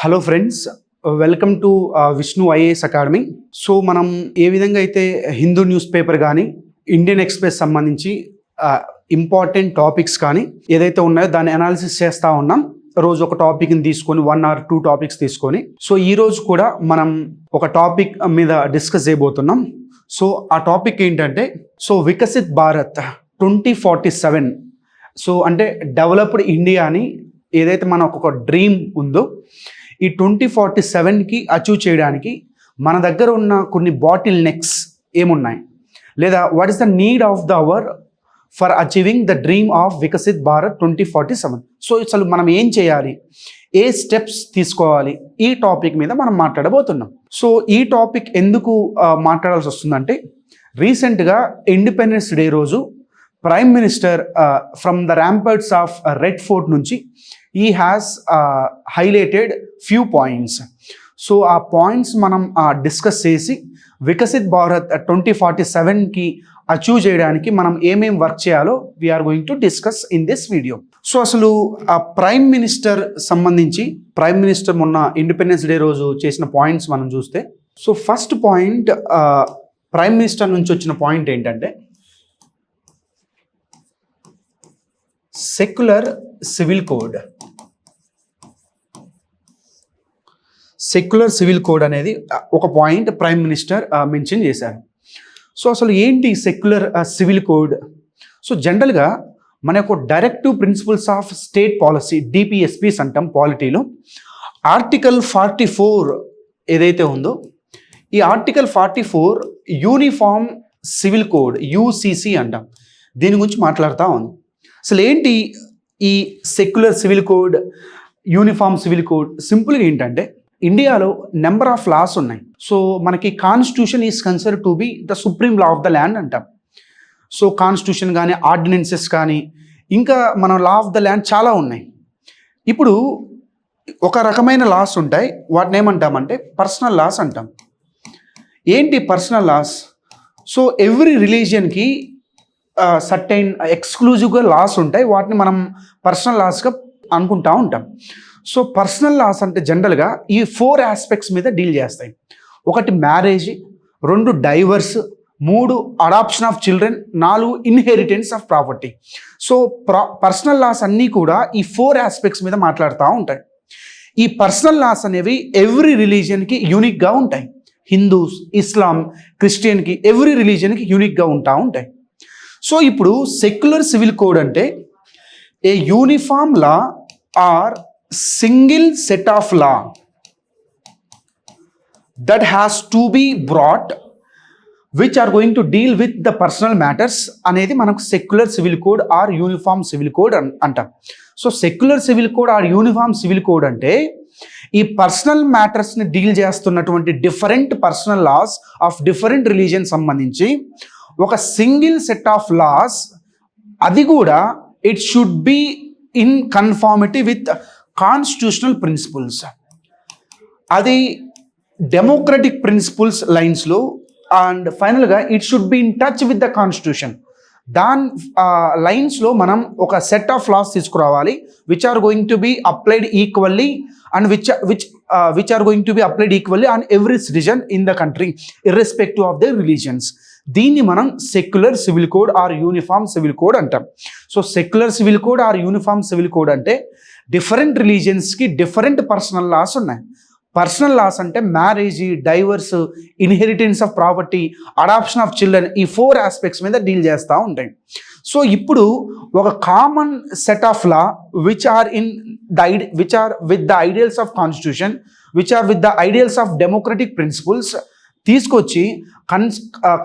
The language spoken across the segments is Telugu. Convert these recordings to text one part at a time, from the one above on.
Hello friends, welcome to Vishnu IAS academy. So మనం ఏ విధంగా అయితే హిందూ న్యూస్ పేపర్ కానీ ఇండియన్ ఎక్స్ప్రెస్ సంబంధించి ఇంపార్టెంట్ టాపిక్స్ కానీ ఏదైతే ఉన్నాయో దాన్ని అనాలిసిస్ చేస్తూ ఉన్నాం. రోజు ఒక టాపిక్ని తీసుకొని 1 or 2 టాపిక్స్ తీసుకొని సో ఈరోజు కూడా మనం ఒక టాపిక్ మీద డిస్కస్ చేయబోతున్నాం. సో ఆ టాపిక్ ఏంటంటే వికసిత్ భారత్ 2047. సో అంటే డెవలప్డ్ ఇండియా అని ఏదైతే మనకు ఒక డ్రీమ్ ఉందో ఈ 2047కి అచీవ్ చేయడానికి మన దగ్గర ఉన్న కొన్ని బాటిల్ నెక్స్ ఏమున్నాయి, లేదా what is the need of the hour for achieving the dream of Viksit Bharat 2047. So అసలు మనం ఏం చేయాలి, ఏ స్టెప్స్ తీసుకోవాలి, ఈ టాపిక్ మీద మనం మాట్లాడబోతున్నాం. సో ఈ టాపిక్ ఎందుకు మాట్లాడాల్సి వస్తుందంటే రీసెంట్గా ఇండిపెండెన్స్ డే రోజు prime minister from the ramparts of Red Fort నుంచి he has highlighted few points. So ఆ పాయింట్స్ మనం డిస్కస్ చేసి వికసిత్ భారత్ 2047కి అచీవ్ చేయడానికి మనం ఏమేం వర్క్ చేయాలో we are going to discuss in this video. So అసలు ఆ ప్రైమ్ మినిస్టర్ సంబంధించి ప్రైమ్ మినిస్టర్ మొన్న ఇండిపెండెన్స్ డే రోజు చేసిన పాయింట్స్ మనం చూస్తే, so first point prime minister నుంచి వచ్చిన పాయింట్ ఏంటంటే secular civil code. Secular civil code అనేది ఒక పాయింట్ ప్రైమ్ మినిస్టర్ మెన్షన్ చేశారు. సో అసలు ఏంటి సెక్యులర్ సివిల్ కోడ్? సో జనరల్గా మన యొక్క directive principles of state policy DPSPs అంటాం పాలిటీలో. ఆర్టికల్ 44 ఏదైతే ఉందో ఈ article 44 uniform civil code UCC అంటాం, దీని గురించి మాట్లాడుతూ ఉంది. అసలు ఏంటి ఈ secular civil code, uniform civil code? సింపుల్గా ఏంటంటే ఇండియాలో నెంబర్ ఆఫ్ లాస్ ఉన్నాయి. సో మనకి constitution is considered to be the supreme law of the land అంటాం. సో కాన్స్టిట్యూషన్ కానీ ఆర్డినెన్సెస్ కానీ ఇంకా మన లా ఆఫ్ ద ల్యాండ్ చాలా ఉన్నాయి. ఇప్పుడు ఒక రకమైన లాస్ ఉంటాయి, వాటిని ఏమంటామంటే పర్సనల్ లాస్ అంటాం. ఏంటి పర్సనల్ లాస్? సో ఎవ్రీ రిలీజియన్కి సర్టైన్ ఎక్స్క్లూజివ్గా లాస్ ఉంటాయి, వాటిని మనం పర్సనల్ లాస్గా అనుకుంటా ఉంటాం. సో పర్సనల్ లాస్ అంటే జనరల్గా ఈ 4 ఆస్పెక్ట్స్ మీద డీల్ చేస్తాయి. 1 marriage, 2 divorce, 3 adoption of children, 4 inheritance of property. So personal laws అన్నీ కూడా ఈ 4 ఆస్పెక్ట్స్ మీద మాట్లాడుతూ ఉంటాయి. ఈ పర్సనల్ లాస్ అనేవి ఎవ్రీ రిలీజియన్కి యూనిక్గా ఉంటాయి. హిందూస్, ఇస్లాం, క్రిస్టియన్కి ఎవ్రీ రిలీజియన్కి యూనిక్గా ఉంటాయి. సో ఇప్పుడు సెక్యులర్ సివిల్ కోడ్ అంటే a uniform law or single set of law that has to be brought which are going to deal with the personal matters అనేది మనకు secular civil code or uniform civil code అంటాం. So secular civil code or uniform civil code అంటే ఈ పర్సనల్ మ్యాటర్స్ని డీల్ చేస్తున్నటువంటి different personal laws of different religion సంబంధించి ఒక సింగిల్ సెట్ ఆఫ్ లాస్, అది కూడా it should be in conformity with constitutional principles. అది డెమోక్రటిక్ ప్రిన్సిపల్స్ లైన్స్లో, అండ్ ఫైనల్గా it should be in touch with the constitution. దాని లైన్స్లో మనం ఒక సెట్ ఆఫ్ లాస్ తీసుకురావాలి which are going to be applied equally and which are going to be applied equally on every citizen in the country irrespective of the religions. దీన్ని మనం secular civil code or uniform civil code అంటాం. So secular civil code or uniform civil code అంటే డిఫరెంట్ రిలీజియన్స్కి డిఫరెంట్ పర్సనల్ లాస్ ఉన్నాయి. పర్సనల్ లాస్ అంటే marriage, divorce, inheritance of property, adoption of children, ఈ 4 ఆస్పెక్ట్స్ మీద డీల్ చేస్తూ ఉంటాయి. సో ఇప్పుడు ఒక common set of law which are with the ideals of constitution, which are with the ideals of democratic principles తీసుకొచ్చి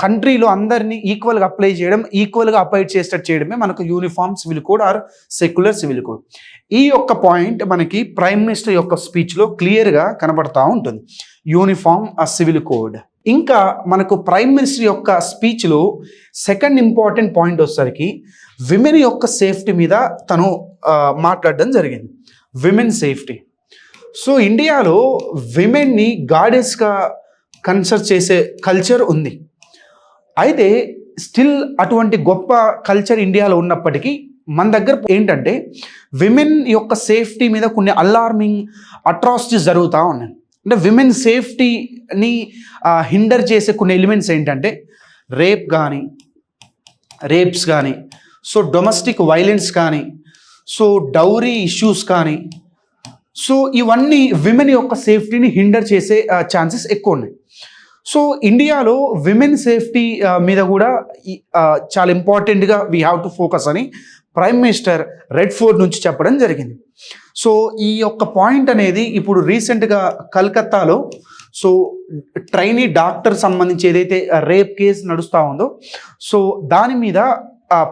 కంట్రీలో అందరినీ ఈక్వల్గా అప్లై చేయడం, ఈక్వల్గా అప్లైడ్ చేసేటట్టు చేయడమే మనకు uniform civil code or secular civil code. ఈ యొక్క పాయింట్ మనకి ప్రైమ్ మినిస్టర్ యొక్క స్పీచ్లో క్లియర్గా కనబడతా ఉంటుంది, యూనిఫామ్ సివిల్ కోడ్. ఇంకా మనకు ప్రైమ్ మినిస్టర్ యొక్క స్పీచ్లో సెకండ్ ఇంపార్టెంట్ పాయింట్ వచ్చేసరికి విమెన్ యొక్క సేఫ్టీ మీద తను మాట్లాడడం జరిగింది. Women safety. సో ఇండియాలో విమెన్ని గాడెస్గా కన్సిడర్ చేసే కల్చర్ ఉంది. అయితే స్టిల్ అటువంటి గొప్ప కల్చర్ ఇండియాలో ఉన్నప్పటికీ మన దగ్గర ఏంటంటే విమెన్ యొక్క సేఫ్టీ మీద కొన్ని అలార్మింగ్ అట్రాసిటీస్ జరుగుతూ ఉన్నాయి. అంటే విమెన్ సేఫ్టీని హిండర్ చేసే కొన్ని ఎలిమెంట్స్ ఏంటంటే రేప్స్ కానీ, సో డొమెస్టిక్ వైలెన్స్ కానీ, సో డౌరీ ఇష్యూస్ కానీ, సో ఇవన్నీ విమెన్ యొక్క సేఫ్టీని హిండర్ చేసే ఛాన్సెస్ ఎక్కువ ఉన్నాయి. సో ఇండియాలో విమెన్ సేఫ్టీ మీద కూడా చాలా ఇంపార్టెంట్గా వీ హ్యావ్ టు ఫోకస్ అని ప్రైమ్ మినిస్టర్ రెడ్ ఫోర్ట్ నుంచి చెప్పడం జరిగింది. సో ఈ యొక్క పాయింట్ అనేది ఇప్పుడు రీసెంట్గా కలకత్తాలో సో ట్రైనీ డాక్టర్ సంబంధించి ఏదైతే రేప్ కేసు నడుస్తూ ఉందో సో దాని మీద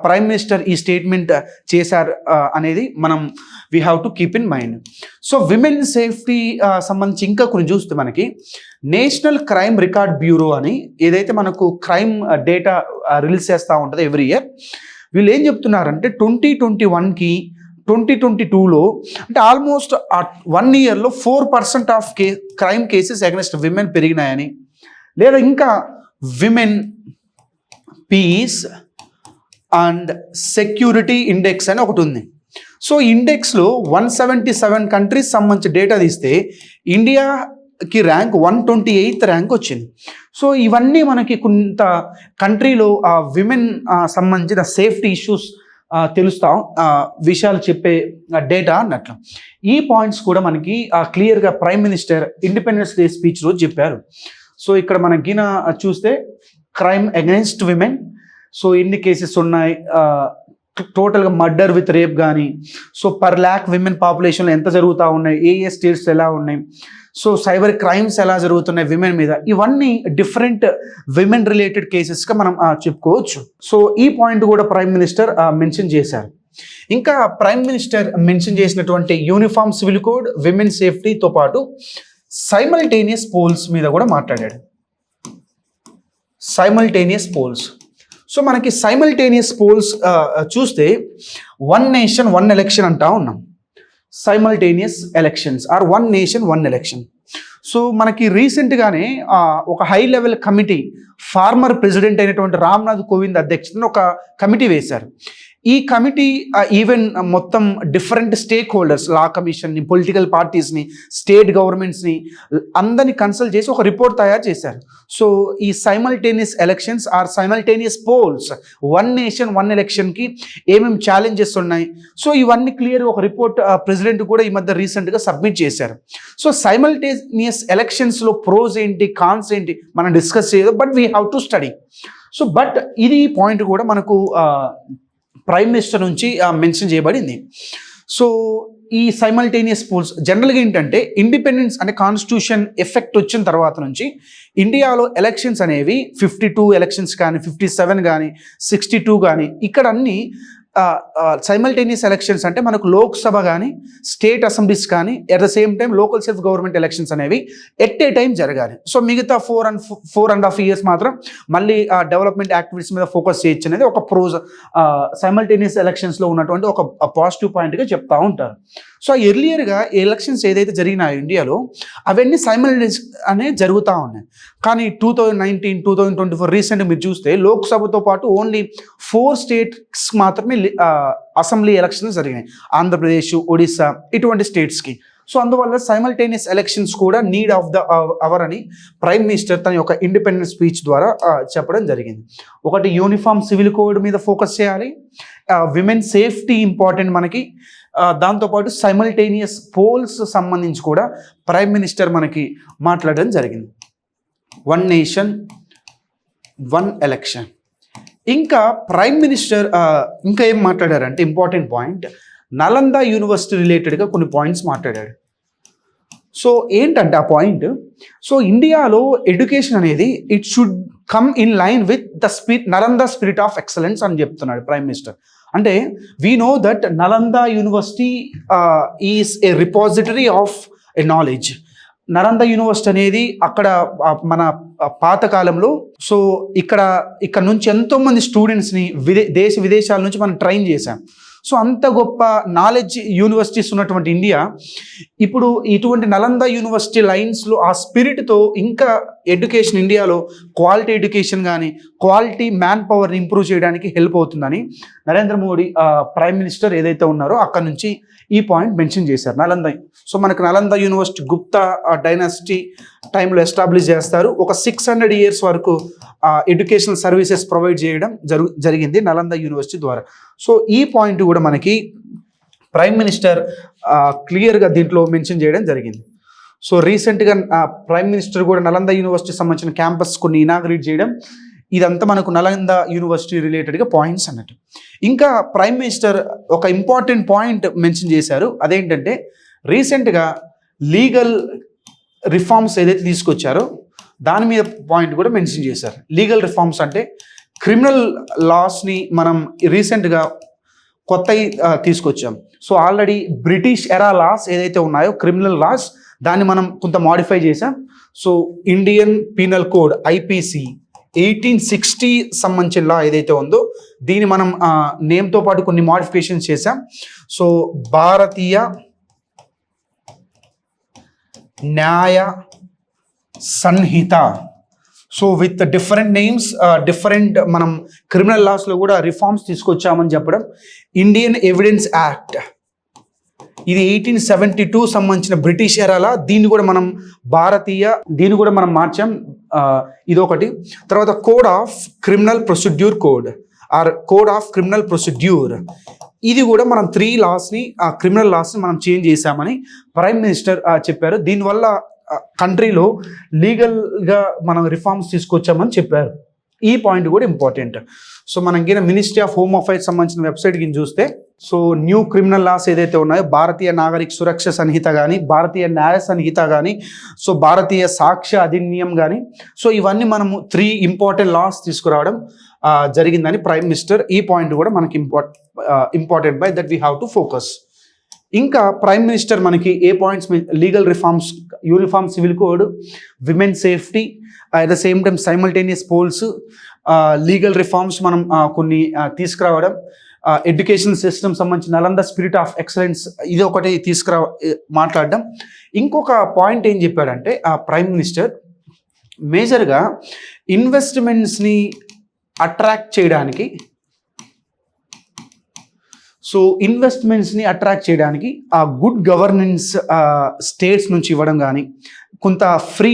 ప్రైమ్ మినిస్టర్ ఈ స్టేట్మెంట్ చేశారు అనేది మనం we have to keep in mind. So women safety సంబంధించి ఇంకా కొన్ని చూస్తే మనకి నేషనల్ క్రైమ్ రికార్డ్ బ్యూరో అని ఏదైతే మనకు క్రైమ్ డేటా రిలీజ్ చేస్తూ ఉంటుంది ఎవ్రీ ఇయర్, వీళ్ళు ఏం చెప్తున్నారంటే 2021కి 2022లో అంటే ఆల్మోస్ట్ 1 ఇయర్లో 4% of crime cases against women పెరిగినాయని, లేదా ఇంకా women peace and security index అని ఒకటి ఉంది. సో ఇండెక్స్లో 177 కంట్రీస్ సంబంధించి డేటా తీస్తే ఇండియాకి ర్యాంక్ 128th ర్యాంక్ వచ్చింది. సో ఇవన్నీ మనకి కొంత కంట్రీలో విమెన్ సంబంధించిన సేఫ్టీ ఇష్యూస్ తెలుస్తాం విషయాలు చెప్పే డేటా అన్నట్లు. ఈ పాయింట్స్ కూడా మనకి క్లియర్గా prime minister independence day speech రోజు చెప్పారు. సో ఇక్కడ మనకి చూస్తే క్రైమ్ అగైన్స్ట్ విమెన్, సో ఎన్ని కేసెస్ ఉన్నాయి, టోటల్గా మర్డర్ విత్ రేప్ కానీ, సో పర్ ల్యాక్ విమెన్ పాపులేషన్లో ఎంత జరుగుతూ ఉన్నాయి, ఏ స్టేట్స్ ఎలా ఉన్నాయి, సో సైబర్ క్రైమ్స్ ఎలా జరుగుతున్నాయి విమెన్ మీద, ఇవన్నీ డిఫరెంట్ విమెన్ రిలేటెడ్ కేసెస్గా మనం చెప్పుకోవచ్చు. సో ఈ పాయింట్ కూడా ప్రైమ్ మినిస్టర్ మెన్షన్ చేశారు. ఇంకా ప్రైమ్ మినిస్టర్ మెన్షన్ చేసినటువంటి యూనిఫామ్ సివిల్ కోడ్, విమెన్ సేఫ్టీతో పాటు సైమల్టేనియస్ పోల్స్ మీద కూడా మాట్లాడాడు. సైమల్టేనియస్ పోల్స్, సో మనకి సైమల్టేనియస్ పోల్స్ చూస్తే 1 నేషన్ 1 ఎలక్షన్ అంటా ఉన్నాం. Simultaneous elections or 1 nation 1 election. So మనకి రీసెంట్గానే ఒక high level committee, former president అయినటువంటి రామ్నాథ్ కోవింద్ అధ్యక్షతన ఒక కమిటీ వేశారు. ఈ కమిటీ ఈవెన్ మొత్తం డిఫరెంట్ స్టేక్ హోల్డర్స్, లా కమిషన్ని, పొలిటికల్ పార్టీస్ని, స్టేట్ గవర్నమెంట్స్ని అందరినీ కన్సల్ట్ చేసి ఒక రిపోర్ట్ తయారు చేశారు. సో ఈ simultaneous elections or simultaneous polls 1 nation 1 ఎలక్షన్కి ఏమేమి ఛాలెంజెస్ ఉన్నాయి, సో ఇవన్నీ క్లియర్ ఒక రిపోర్ట్ ప్రెసిడెంట్ కూడా ఈ మధ్య రీసెంట్గా సబ్మిట్ చేశారు. సో సైమల్టేనియస్ ఎలక్షన్స్లో ప్రోస్ ఏంటి, కాన్స్ ఏంటి మనం డిస్కస్ చేయదు, but we have to study. So but ఇది పాయింట్ కూడా మనకు ప్రైమ్ మినిస్టర్ నుంచి మెన్షన్ చేయబడింది. సో ఈ సైమల్టేనియస్ పోల్స్ జనరల్గా ఏంటంటే ఇండిపెండెన్స్ అంటే కాన్స్టిట్యూషన్ ఎఫెక్ట్ వచ్చిన తర్వాత నుంచి ఇండియాలో ఎలక్షన్స్ అనేవి 52 ఎలక్షన్స్ కానీ, 57 కానీ, 62 కానీ, ఇక్కడ అన్ని సైమల్టేనియస్ ఎలక్షన్స్ అంటే మనకు లోక్సభ కానీ, స్టేట్ అసెంబ్లీస్ కానీ, at the same time local self government elections అనేవి ఎట్ ఏ టైం జరగాలి. సో మిగతా 4.5 years మాత్రం మళ్ళీ డెవలప్మెంట్ యాక్టివిటీస్ మీద ఫోకస్ చేయొచ్చు అనేది ఒక ప్రోజ్ సైమల్టేనియస్ ఎలక్షన్స్లో ఉన్నటువంటి ఒక పాజిటివ్ పాయింట్గా చెప్తా ఉంటారు. సో ఎర్లియర్గా ఎలక్షన్స్ ఏదైతే జరిగినాయో ఇండియాలో అవన్నీ సైమల్టేనియస్ అనేది జరుగుతూ ఉన్నాయి. కానీ 2019, 2024 రీసెంట్గా మీరు చూస్తే లోక్సభతో పాటు ఓన్లీ 4 స్టేట్స్ మాత్రమే అసెంబ్లీ ఎలక్షన్స్ జరిగినాయి, ఆంధ్రప్రదేశ్, ఒడిస్సా ఇటువంటి స్టేట్స్కి. సో అందువల్ల సైమల్టేనియస్ ఎలక్షన్స్ కూడా నీడ్ ఆఫ్ ద అవర్ అని ప్రైమ్ మినిస్టర్ తన యొక్క ఇండిపెండెన్స్ స్పీచ్ ద్వారా చెప్పడం జరిగింది. ఒకటి యూనిఫామ్ సివిల్ కోడ్ మీద ఫోకస్ చేయాలి, విమెన్ సేఫ్టీ ఇంపార్టెంట్ మనకి, దాంతోపాటు సైమల్టేనియస్ పోల్స్ సంబంధించి కూడా ప్రైమ్ మినిస్టర్ మనకి మాట్లాడడం జరిగింది. 1 నేషన్ 1 ఎలక్షన్. ఇంకా ప్రైమ్ మినిస్టర్ ఇంకా ఏం మాట్లాడారంటే ఇంపార్టెంట్ పాయింట్, నలంద యూనివర్సిటీ రిలేటెడ్గా కొన్ని పాయింట్స్ మాట్లాడాడు. సో ఏంటంటే ఆ పాయింట్, సో ఇండియాలో ఎడ్యుకేషన్ అనేది it should come in line with the Nalanda spirit of excellence అని చెప్తున్నాడు ప్రైమ్ మినిస్టర్. అంటే we know that Nalanda university is a repository of a knowledge. Nalanda university అనేది అక్కడ మన పాతకాలంలో సో ఇక్కడ నుంచి ఎంతోమంది స్టూడెంట్స్ని దేశ విదేశాల నుంచి మనం ట్రైన్ చేశాం. సో అంత గొప్ప నాలెడ్జ్ యూనివర్సిటీస్ ఉన్నటువంటి ఇండియా ఇప్పుడు ఇటువంటి నలంద యూనివర్సిటీ లైన్స్లో ఆ స్పిరిట్తో ఇంకా ఎడ్యుకేషన్ ఇండియాలో క్వాలిటీ ఎడ్యుకేషన్ కానీ క్వాలిటీ మ్యాన్ పవర్ని ఇంప్రూవ్ చేయడానికి హెల్ప్ అవుతుందని నరేంద్ర మోడీ ప్రైమ్ మినిస్టర్ ఏదైతే ఉన్నారో అక్కడ నుంచి ఈ పాయింట్ మెన్షన్ చేశారు. నలంద, సో మనకు నలంద యూనివర్సిటీ గుప్తా డైనాసిటీ టైంలో ఎస్టాబ్లిష్ చేస్తారు. ఒక 600 years వరకు ఎడ్యుకేషనల్ సర్వీసెస్ ప్రొవైడ్ చేయడం జరిగింది నలంద యూనివర్సిటీ ద్వారా. సో ఈ పాయింట్ కూడా మనకి ప్రైమ్ మినిస్టర్ క్లియర్గా దీంట్లో మెన్షన్ చేయడం జరిగింది. సో రీసెంట్గా ప్రైమ్ మినిస్టర్ కూడా నలంద యూనివర్సిటీ సంబంధించిన క్యాంపస్ కొన్ని ఇనాగ్రేట్ చేయడం, ఇదంతా మనకు నలంద యూనివర్సిటీ రిలేటెడ్గా పాయింట్స్ అన్నట్టు. ఇంకా ప్రైమ్ మినిస్టర్ ఒక ఇంపార్టెంట్ పాయింట్ మెన్షన్ చేశారు. అదేంటంటే రీసెంట్గా లీగల్ రిఫార్మ్స్ ఏదైతే తీసుకొచ్చారో దాని మీద పాయింట్ కూడా మెన్షన్ చేశారు. లీగల్ రిఫార్మ్స్ అంటే క్రిమినల్ లాస్ని మనం రీసెంట్గా కొత్త తీసుకొచ్చాం. So already British era laws ఏదైతే ఉన్నాయో క్రిమినల్ లాస్ దాన్ని మనం కొంత మాడిఫై చేసాం. So Indian penal code IPC 1860 సంబంధించిన లా ఏదైతే ఉందో దీన్ని మనం నేమ్తో పాటు కొన్ని మాడిఫికేషన్స్ చేసాం. So Bharatiya Nyaya Sanhita, so with different names, different మనం క్రిమినల్ లాస్లో కూడా రిఫార్మ్స్ తీసుకొచ్చామని చెప్పడం. ఇండియన్ ఎవిడెన్స్ యాక్ట్ ఇది 1872 సంబంధించిన బ్రిటిష్ ఎరాలా, దీన్ని కూడా మనం దీన్ని కూడా మనం మార్చాం, ఇదొకటి. తర్వాత code of criminal procedure code of criminal procedure, ఇది కూడా మనం 3 లాస్ని క్రిమినల్ లాస్ని మనం చేంజ్ చేశామని ప్రైమ్ మినిస్టర్ చెప్పారు. దీనివల్ల కంట్రీలో లీగల్గా మనం రిఫార్మ్స్ తీసుకొచ్చామని చెప్పారు. ఈ పాయింట్ కూడా ఇంపార్టెంట్. సో మనం కింద మినిస్ట్రీ ఆఫ్ హోమ్ అఫైర్స్ సంబంధించిన వెబ్సైట్కి చూస్తే సో న్యూ క్రిమినల్ లాస్ ఏదైతే ఉన్నాయో భారతీయ నాగరిక సురక్ష సంహిత కానీ, భారతీయ న్యాయ సంహిత కానీ, సో భారతీయ సాక్ష్య అధినియం కానీ, సో ఇవన్నీ మనము 3 ఇంపార్టెంట్ లాస్ తీసుకురావడం జరిగిందని ప్రైమ్ మినిస్టర్. ఈ పాయింట్ కూడా మనకి important by that we have to focus. ఇంకా ప్రైమ్ మినిస్టర్ మనకి ఏ points, legal reforms, uniform civil code, women safety, at the same time simultaneous polls, legal reforms మనం కొన్ని తీసుకురావడం, ఎడ్యుకేషన్ సిస్టమ్ సంబంధించి నలంద స్పిరిట్ ఆఫ్ ఎక్సలెన్స్ ఇది ఒకటి మాట్లాడడం. ఇంకొక పాయింట్ ఏం చెప్పాడంటే ప్రైమ్ మినిస్టర్ మేజర్గా ఇన్వెస్ట్మెంట్స్ని అట్రాక్ట్ చేయడానికి, సో ఇన్వెస్ట్మెంట్స్ని అట్రాక్ట్ చేయడానికి గుడ్ గవర్నెన్స్ స్టేట్స్ నుంచి ఇవ్వడం కానీ, కొంత free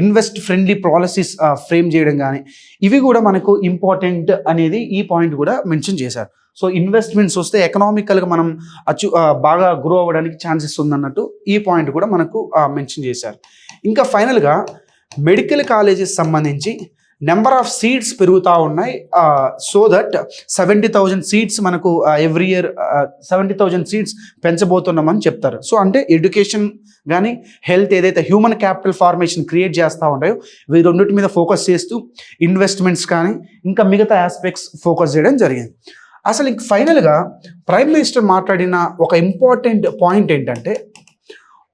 invest friendly policies frame చేయడం కానీ, ఇవి కూడా మనకు ఇంపార్టెంట్ అనేది ఈ పాయింట్ కూడా మెన్షన్ చేశారు. సో ఇన్వెస్ట్మెంట్స్ వస్తే ఎకనామికల్గా మనం బాగా గ్రో అవ్వడానికి ఛాన్సెస్ ఉందన్నట్టు ఈ పాయింట్ కూడా మనకు మెన్షన్ చేశారు. ఇంకా ఫైనల్గా మెడికల్ కాలేజెస్ సంబంధించి నెంబర్ ఆఫ్ సీట్స్ పెరుగుతూ ఉన్నాయి. సో దట్ 70,000 సీట్స్ మనకు ఎవ్రీ ఇయర్ 70,000 సీట్స్ పెంచబోతున్నామని చెప్తారు. సో అంటే ఎడ్యుకేషన్ కానీ హెల్త్ ఏదైతే హ్యూమన్ క్యాపిటల్ ఫార్మేషన్ క్రియేట్ చేస్తూ ఉంటాయో వీరి రెండింటి మీద ఫోకస్ చేస్తూ ఇన్వెస్ట్మెంట్స్ కానీ ఇంకా మిగతా ఆస్పెక్ట్స్ ఫోకస్ చేయడం జరిగింది. అసలు ఇంక ఫైనల్గా ప్రైమ్ మినిస్టర్ మాట్లాడిన ఒక ఇంపార్టెంట్ పాయింట్ ఏంటంటే,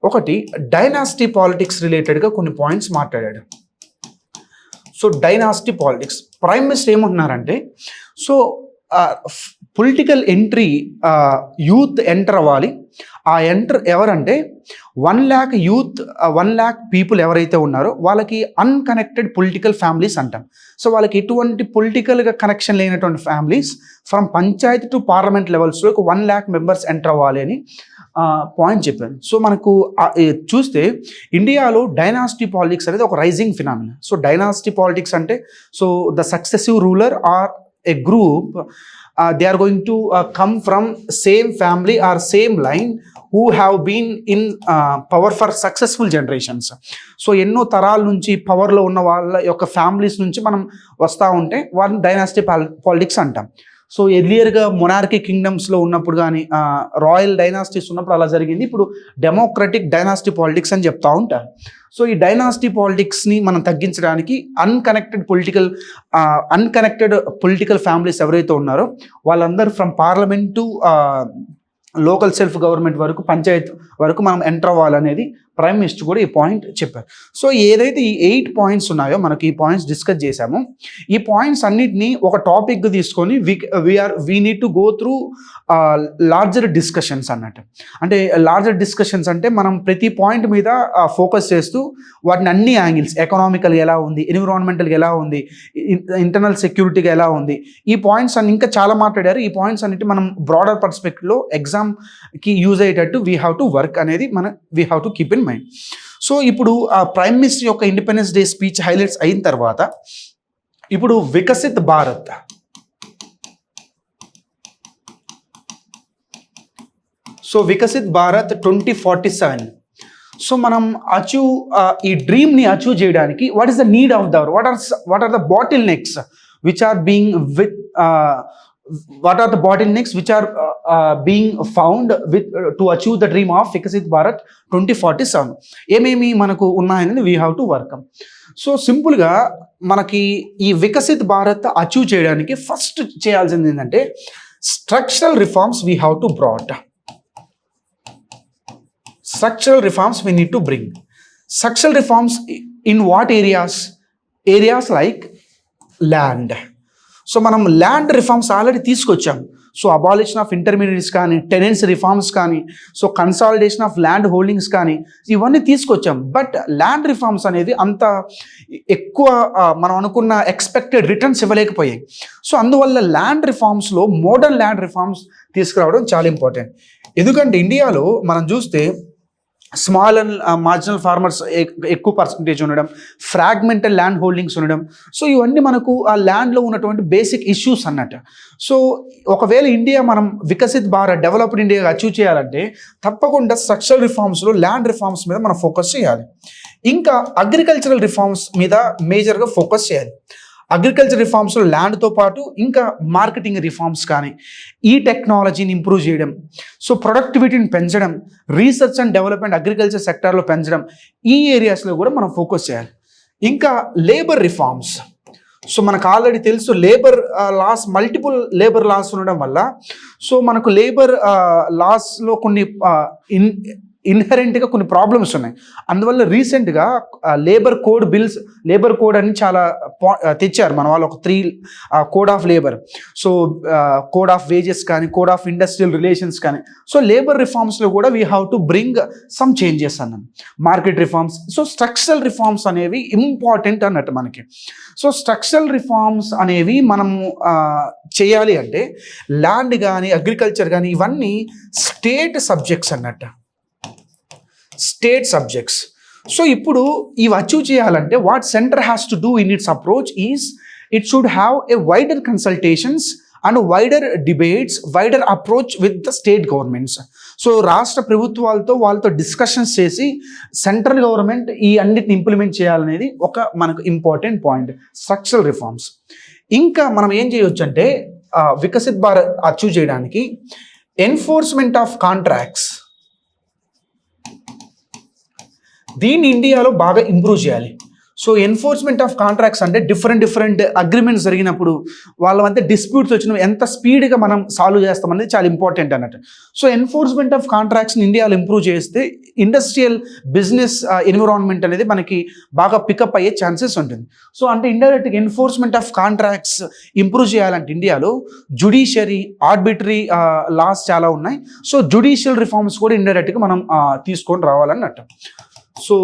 ఒకటి డైనాసిటీ పాలిటిక్స్ రిలేటెడ్గా కొన్ని పాయింట్స్ మాట్లాడాడు. So dynasty politics prime minister ఏమంటున్నారంటే, so political entry youth enter అవ్వాలి. ఆ ఎంటర్ ఎవరంటే 1 lakh యూత్, 1 lakh పీపుల్ ఎవరైతే ఉన్నారో వాళ్ళకి అన్కనెక్టెడ్ పొలిటికల్ ఫ్యామిలీస్ అంటాం. సో వాళ్ళకి ఎటువంటి పొలిటికల్గా కనెక్షన్ లేనటువంటి families from panchayat to parliament లెవెల్స్లో 1 lakh మెంబర్స్ ఎంటర్ అవ్వాలి అని పాయింట్ చెప్పాను. సో మనకు చూస్తే ఇండియాలో డైనాసిటీ పాలిటిక్స్ అనేది ఒక rising phenomena. So dynasty politics అంటే so the successive ruler or a group, they are going to come from same family or same line who have been in power for successful generations. So ఎన్నో తరాల నుంచి పవర్లో ఉన్న వాళ్ళ యొక్క ఫ్యామిలీస్ నుంచి మనం వస్తూ ఉంటే వాళ్ళని డైనాసిటీ పాలిటిక్స్ అంటాం. సో ఎర్లియర్గా మొనార్కీ కింగ్డమ్స్లో ఉన్నప్పుడు కానీ రాయల్ డైనాసిటీస్ ఉన్నప్పుడు అలా జరిగింది. ఇప్పుడు డెమోక్రటిక్ డైనాసిటీ పాలిటిక్స్ అని చెప్తూ ఉంటారు. సో ఈ డైనాసిటీ పాలిటిక్స్ని మనం తగ్గించడానికి అన్కనెక్టెడ్ పొలిటికల్ ఫ్యామిలీస్ ఎవరైతే ఉన్నారో వాళ్ళందరూ from parliament to local self government వరకు, పంచాయత్ వరకు మనం ఎంటర్ అవ్వాలనేది ప్రైమ్ మినిస్టర్ కూడా ఈ పాయింట్ చెప్పారు. సో ఏదైతే ఈ 8 పాయింట్స్ ఉన్నాయో మనకి ఈ పాయింట్స్ డిస్కస్ చేశామో, ఈ పాయింట్స్ అన్నిటినీ ఒక టాపిక్ తీసుకొని we need to go through larger discussions అన్నట్టు. అంటే లార్జర్ డిస్కషన్స్ అంటే మనం ప్రతి పాయింట్ మీద ఫోకస్ చేస్తూ వాటిని అన్ని యాంగిల్స్, ఎకనామికల్గా ఎలా ఉంది, ఎన్విరాన్మెంటల్గా ఎలా ఉంది, ఇంటర్నల్ సెక్యూరిటీగా ఎలా ఉంది, ఈ పాయింట్స్ అన్ని ఇంకా చాలా మాట్లాడారు. ఈ పాయింట్స్ అన్నిటి మనం బ్రాడర్ పర్స్పెక్టివ్లో ఎగ్జామ్కి యూజ్ అయ్యేటట్టు వీ హ్యావ్ టు వర్క్ అనేది we have to keep in mind. So ఇప్పుడు ఆ ప్రైమ్ మినిస్టర్ యొక్క ఇండిపెండెన్స్ డే స్పీచ్ హైలైట్స్ అయిన తర్వాత ఇప్పుడు వికసిత్ భారత్, సో వికసిత్ భారత్ 2047. సో మనం ఈ డ్రీమ్ని అచీవ్ చేయడానికి what is the need of the what are the bottlenecks which are being what are the bottlenecks which are being found to achieve the dream of Vikasit Bharat 2047. ఏమేమి మనకు ఉన్నాయని we have to work. So సింపుల్గా మనకి ఈ వికసిత్ భారత్ అచీవ్ చేయడానికి ఫస్ట్ చేయాల్సింది ఏంటంటే structural reforms we have to brought. Structural reforms we need to bring. Structural reforms in what areas? Areas like land. So మనం ల్యాండ్ రిఫార్మ్స్ ఆల్రెడీ తీసుకొచ్చాం. సో అబాలిషన్ ఆఫ్ ఇంటర్మీడియట్స్ కానీ, టెనెన్స్ రిఫార్మ్స్ కానీ, so consolidation of land holdings కానీ, ఇవన్నీ తీసుకొచ్చాం. బట్ ల్యాండ్ రిఫార్మ్స్ అనేది అంత ఎక్కువ మనం అనుకున్న ఎక్స్పెక్టెడ్ రిటర్న్స్ ఇవ్వలేకపోయాయి. సో అందువల్ల ల్యాండ్ రిఫార్మ్స్లో మోడర్న్ ల్యాండ్ రిఫార్మ్స్ తీసుకురావడం చాలా ఇంపార్టెంట్. ఎందుకంటే ఇండియాలో మనం చూస్తే స్మాల్ అండ్ మార్జినల్ ఫార్మర్స్ ఎక్కువ పర్సంటేజ్ ఉండడం, ఫ్రాగ్మెంటల్ ల్యాండ్ హోల్డింగ్స్ ఉండడం, సో ఇవన్నీ మనకు ఆ ల్యాండ్లో ఉన్నటువంటి బేసిక్ ఇష్యూస్ అన్నట్టు. సో ఒకవేళ ఇండియా మనం వికసిత్ భారత్ డెవలప్డ్ ఇండియాగా అచీవ్ చేయాలంటే తప్పకుండా స్ట్రక్చరల్ రిఫార్మ్స్లో ల్యాండ్ రిఫార్మ్స్ మీద మనం ఫోకస్ చేయాలి. ఇంకా అగ్రికల్చరల్ రిఫార్మ్స్ మీద మేజర్గా ఫోకస్ చేయాలి. అగ్రికల్చర్ రిఫార్మ్స్లో ల్యాండ్తో పాటు ఇంకా మార్కెటింగ్ రిఫార్మ్స్ కానీ, ఈ టెక్నాలజీని ఇంప్రూవ్ చేయడం, సో ప్రొడక్టివిటీని పెంచడం, రీసెర్చ్ అండ్ డెవలప్మెంట్ అగ్రికల్చర్ సెక్టార్లో పెంచడం, ఈ ఏరియాస్లో కూడా మనం ఫోకస్ చేయాలి. ఇంకా లేబర్ రిఫార్మ్స్. సో మనకు ఆల్రెడీ తెలుసు labour laws, multiple labour laws ఉండడం వల్ల సో మనకు లేబర్ లాస్లో కొన్ని ఇన్హెరెంట్గా కొన్ని ప్రాబ్లమ్స్ ఉన్నాయి. అందువల్ల రీసెంట్గా లేబర్ కోడ్ అని చాలా తెచ్చారు మన వాళ్ళు, ఒక 3 code of labour, so code of wages కానీ, కోడ్ ఆఫ్ ఇండస్ట్రియల్ రిలేషన్స్ కానీ. సో లేబర్ రిఫార్మ్స్లో కూడా we have to bring some changes అన్నాను. Market reforms, so structural reforms అనేవి ఇంపార్టెంట్ అన్నట్టు మనకి. సో స్ట్రక్చరల్ రిఫార్మ్స్ అనేవి మనము చేయాలి అంటే ల్యాండ్ కానీ, అగ్రికల్చర్ కానీ, ఇవన్నీ స్టేట్ సబ్జెక్ట్స్ అన్నట్టు, స్టేట్ సబ్జెక్ట్స్. సో ఇప్పుడు ఇవి అచీవ్ చేయాలంటే what centre has to do in it's approach is it should have a wider consultations and wider debates, wider approach with the state governments. So రాష్ట్ర ప్రభుత్వాలతో వాళ్ళతో డిస్కషన్స్ చేసి సెంట్రల్ గవర్నమెంట్ ఈ అన్నిటిని ఇంప్లిమెంట్ చేయాలనేది ఒక మనకు ఇంపార్టెంట్ పాయింట్, స్ట్రక్చరల్ రిఫార్మ్స్. ఇంకా మనం ఏం చేయొచ్చు అంటే వికసిత్ భారత్ అచీవ్ చేయడానికి ఎన్ఫోర్స్మెంట్ ఆఫ్ కాంట్రాక్ట్స్, దీన్ని ఇండియాలో బాగా ఇంప్రూవ్ చేయాలి. సో ఎన్ఫోర్స్మెంట్ ఆఫ్ కాంట్రాక్ట్స్ అంటే డిఫరెంట్ అగ్రిమెంట్స్ జరిగినప్పుడు వాళ్ళ మధ్య డిస్ప్యూట్స్ వచ్చినప్పుడు ఎంత స్పీడ్గా మనం సాల్వ్ చేస్తాం అనేది చాలా ఇంపార్టెంట్ అన్నట్టు. సో ఎన్ఫోర్స్మెంట్ ఆఫ్ కాంట్రాక్ట్స్ని ఇండియాలో ఇంప్రూవ్ చేస్తే ఇండస్ట్రియల్ బిజినెస్ ఎన్విరాన్మెంట్ అనేది మనకి బాగా పికప్ అయ్యే ఛాన్సెస్ ఉంటుంది. సో అంటే ఇండైరెక్ట్గా ఎన్ఫోర్స్మెంట్ ఆఫ్ కాంట్రాక్ట్స్ ఇంప్రూవ్ చేయాలంటే ఇండియాలో జుడిషియరీ, ఆర్బిటరీ లాస్ చాలా ఉన్నాయి. సో జుడిషియల్ రిఫార్మ్స్ కూడా ఇండైరెక్ట్గా మనం తీసుకొని రావాలన్నట్టు. So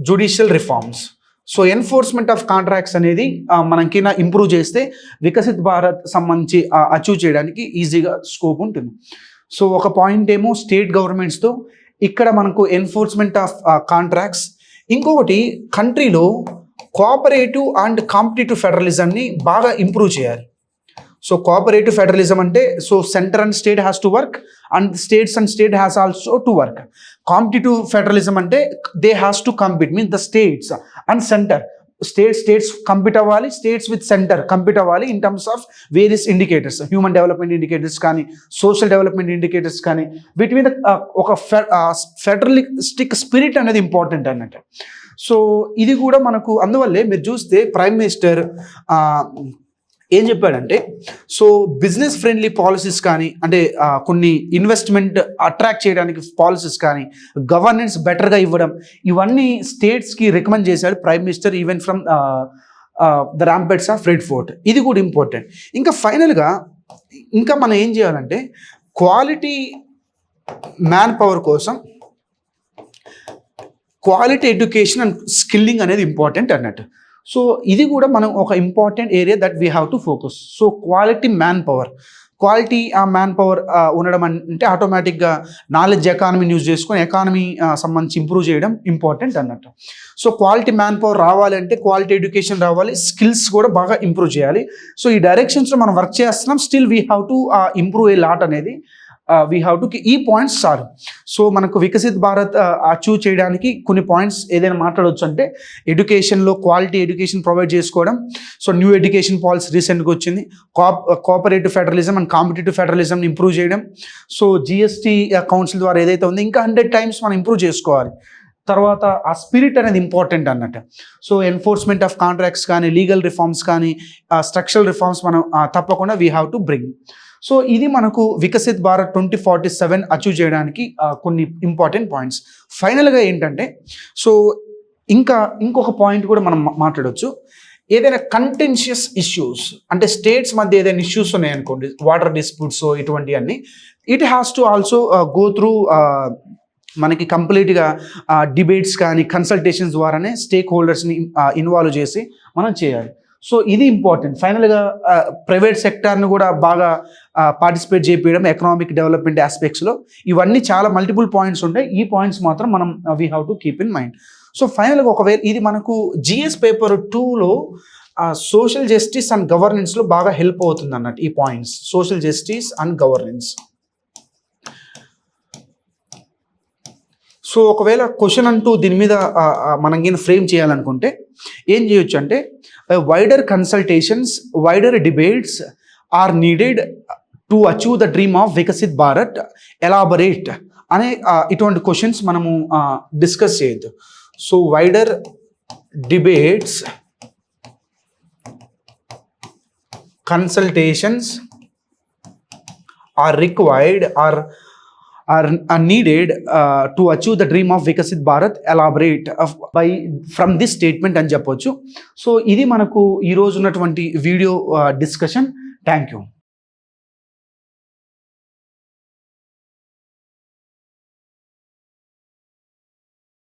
judicial reforms, so enforcement of contracts అనేది మనకి ఇంప్రూవ్ చేస్తే వికసిత్ భారత్ సంబంధించి అచీవ్ చేయడానికి ఈజీగా స్కోప్ ఉంటుంది. సో ఒక పాయింట్ ఏమో స్టేట్ గవర్నమెంట్స్తో, ఇక్కడ మనకు ఎన్ఫోర్స్మెంట్ ఆఫ్ కాంట్రాక్ట్స్. ఇంకొకటి కంట్రీలో కోఆపరేటివ్ అండ్ కాంపిటేటివ్ ఫెడరలిజంని బాగా ఇంప్రూవ్ చేయాలి. సో కోఆపరేటివ్ ఫెడరలిజం అంటే so centre and state has to work and states and state has also to work. Competitive federalism అంటే they has to compete, means the states and centre. States compete అవ్వాలి, స్టేట్స్ విత్ సెంటర్ కంపీట్ అవ్వాలి in terms of various indicators, human development indicators కానీ, సోషల్ డెవలప్మెంట్ ఇండికేటర్స్ కానీ. వీటి మీద ఒక ఫెడరలిస్టిక్ స్పిరిట్ అనేది ఇంపార్టెంట్ అన్నట్టు. సో ఇది కూడా మనకు అందువల్లే మీరు చూస్తే ప్రైమ్ మినిస్టర్ ఏం చెప్పాడంటే, సో బిజినెస్ ఫ్రెండ్లీ పాలసీస్ కానీ, అంటే కొన్ని ఇన్వెస్ట్మెంట్ అట్రాక్ట్ చేయడానికి పాలసీస్ కానీ, గవర్నెన్స్ బెటర్గా ఇవ్వడం, ఇవన్నీ స్టేట్స్కి రికమెండ్ చేశాడు prime minister even from the ramparts of Red Fort. ఇది కూడా ఇంపార్టెంట్. ఇంకా ఫైనల్గా ఇంకా మనం ఏం చేయాలంటే, క్వాలిటీ మ్యాన్ పవర్ కోసం క్వాలిటీ ఎడ్యుకేషన్ అండ్ స్కిల్లింగ్ అనేది ఇంపార్టెంట్ అన్నట్టు. సో ఇది కూడా మనం ఒక important area that we have to focus. So quality manpower, quality ఆ మ్యాన్ పవర్ ఉండడం అంటే ఆటోమేటిక్గా నాలెడ్జ్ ఎకానమీని యూజ్ చేసుకొని ఎకానమీ సంబంధించి ఇంప్రూవ్ చేయడం ఇంపార్టెంట్ అన్నట్టు. సో క్వాలిటీ మ్యాన్ పవర్ రావాలంటే క్వాలిటీ ఎడ్యుకేషన్ రావాలి, స్కిల్స్ కూడా బాగా ఇంప్రూవ్ చేయాలి. సో ఈ డైరెక్షన్స్లో మనం వర్క్ చేస్తున్నాం. Still we have to improve a lot అనేది వీ హ్యావ్ టు ఈ పాయింట్స్ చాలు. సో మనకు వికసిత్ భారత్ అచీవ్ చేయడానికి కొన్ని పాయింట్స్ ఏదైనా మాట్లాడవచ్చు అంటే, ఎడ్యుకేషన్లో క్వాలిటీ ఎడ్యుకేషన్ ప్రొవైడ్ చేసుకోవడం. సో న్యూ ఎడ్యుకేషన్ పాలసీ రీసెంట్గా వచ్చింది. కోఆపరేటివ్ ఫెడరలిజం అండ్ కాంపిటేటివ్ ఫెడరలిజంని ఇంప్రూవ్ చేయడం. సో జిఎస్టీ కౌన్సిల్ ద్వారా ఏదైతే ఉందో ఇంకా 100 times మనం ఇంప్రూవ్ చేసుకోవాలి. తర్వాత ఆ స్పిరిట్ అనేది ఇంపార్టెంట్ అన్నట్టు. సో ఎన్ఫోర్స్మెంట్ ఆఫ్ కాంట్రాక్ట్స్ కానీ, లీగల్ రిఫార్మ్స్ కానీ, స్ట్రక్చరల్ రిఫార్మ్స్ మనం తప్పకుండా we have to bring. So ఇది మనకు వికసిత్ భారత్ 2047 అచీవ్ చేయడానికి కొన్ని ఇంపార్టెంట్ పాయింట్స్. ఫైనల్గా ఏంటంటే, సో ఇంకొక పాయింట్ కూడా మనం మాట్లాడవచ్చు. ఏదైనా కంటెన్షియస్ ఇష్యూస్ అంటే స్టేట్స్ మధ్య ఏదైనా ఇష్యూస్ ఉన్నాయనుకోండి, వాటర్ డిస్ప్యూట్స్ ఇటువంటివన్నీ, it has to also go through మనకి కంప్లీట్గా డిబేట్స్ కానీ కన్సల్టేషన్స్ ద్వారానే స్టేక్ హోల్డర్స్ని ఇన్వాల్వ్ చేసి మనం చేయాలి. సో ఇది ఇంపార్టెంట్. ఫైనల్గా ప్రైవేట్ సెక్టార్ని కూడా బాగా పార్టిసిపేట్ చేయడం ఎకనామిక్ డెవలప్మెంట్ ఆస్పెక్ట్స్లో. ఇవన్నీ చాలా మల్టిపుల్ పాయింట్స్ ఉంటాయి. ఈ పాయింట్స్ మాత్రం మనం we have to keep in mind. So ఫైనల్గా ఒకవేళ ఇది మనకు జిఎస్ పేపర్ 2లో సోషల్ జస్టిస్ అండ్ గవర్నెన్స్లో బాగా హెల్ప్ అవుతుంది అన్నట్టు ఈ points, social justice and governance. So ఒకవేళ క్వశ్చన్ అంటూ దీని మీద మనం ఏమైనా ఫ్రేమ్ చేయాలనుకుంటే ఏం చేయొచ్చు అంటే, wider consultations, wider debates are needed to achieve the dream of Viksit Bharat, elaborate అనే ఇటువంటి క్వశ్చన్స్ మనము డిస్కస్ చేయొద్దు. So wider debates, consultations are required are needed to achieve the dream of Vikasit Bharat, elaborate from this statement అని చెప్పొచ్చు. సో ఇది మనకు ఈరోజు ఉన్నటువంటి వీడియో డిస్కషన్. Thank you.